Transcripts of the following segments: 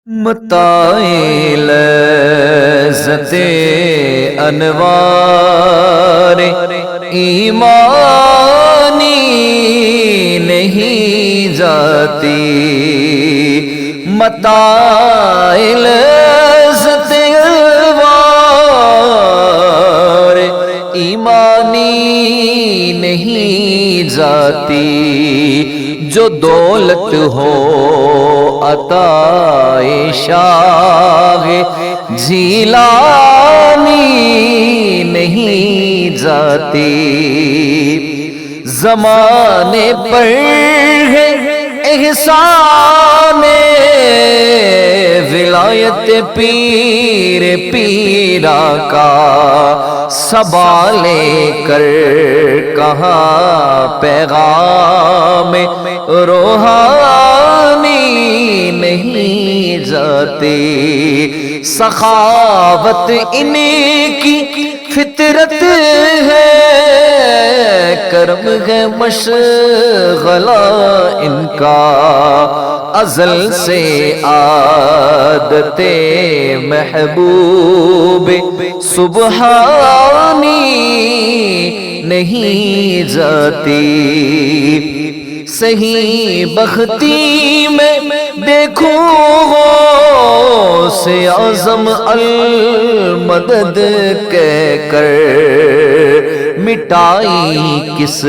متاع لذت انوار ایمانی نہیں جاتی، متاع لذت انوار ایمانی نہیں جاتی، جو دولت ہو عطا شاہ جیلانی نہیں جاتی، زمانے پر ہے احسان ولایت پیر پیرا کا، صبا لے کر کہاں پیغام روحانی نہیں جاتی، سخاوت ان کی فطرت ہے، کرم ہے مشغلہ ان کا، ازل سے عادت محبوب سبحانی نہیں جاتی، صحیح بختی میں دیکھوں غوث اعظم المدد کہہ کر، مٹائی کس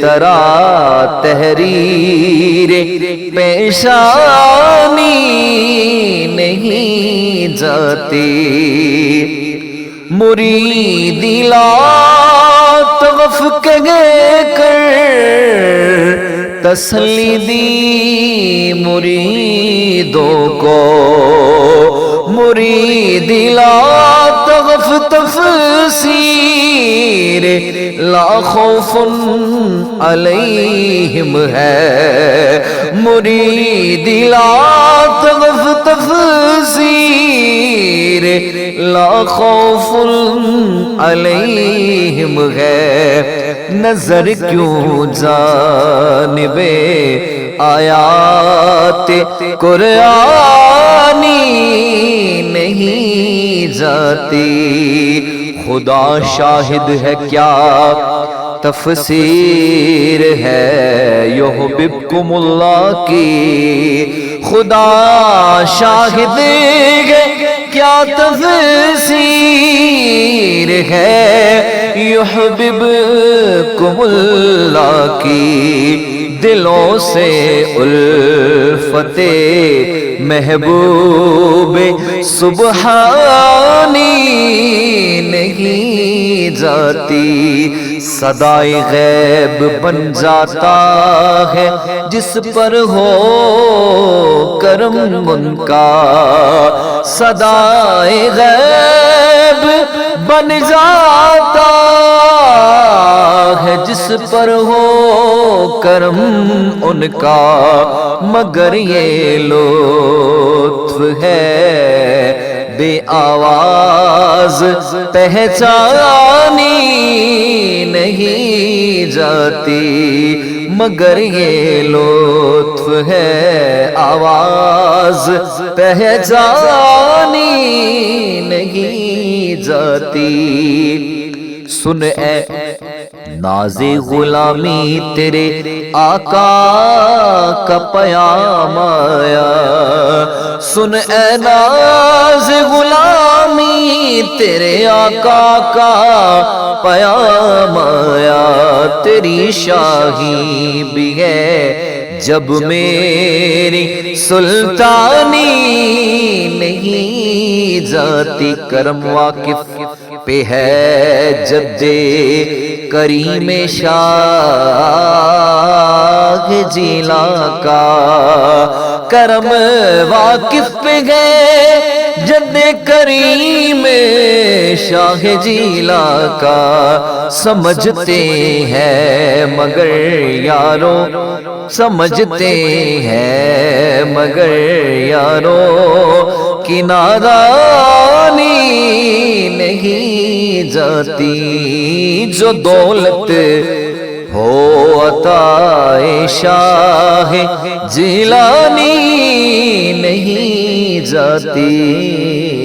طرح تحریر پیشانی نہیں جاتی، مریدی لا تغف کہہ کر تسلی دی مریدوں کو، مریدی لا تغف تفسیر لا خوف علیہم ہے، مریدی لا تغف تفسیر لا خوف علیہم ہے، نظر کیوں جانب آیات قرآنی نہیں جاتی، خدا شاہد ہے کیا تفسیر ہے یحببکم اللہ کی، خدا شاہد ہے کیا تفسیر ہے یحببکم اللہ کی، دلوں سے الفت محبوب سبحانی نہیں جاتی، صدائے غیب بن جاتا ہے جس پر ہو کرم ان کا، صدائے غیب بن جاتا ہے جس پر ہو کرم ان کا، مگر یہ لطف ہے بے آواز پہچانی نہیں جاتی، مگر یہ لطف ہے آواز پہچانی نہیں جاتی، سن اے ناز غلامی تیرے آقا کا پیام آیا، سن اے ناز غلامی تیرے آقا کا پیام آیا، تیری شاہی بھی ہے جب میری سلطانی نہیں جاتی، کرم واقف پہ ہے جد کریم شاہ جیلا کا، کرم واقف پہ گئے جد کریم شاہ جیلا کا، سمجھتے ہیں مگر یارو، سمجھتے ہیں مگر یارو کی نادانی نہیں جاتی، جو دولت وہ عطائے شاہ جیلانی نہیں جاتی.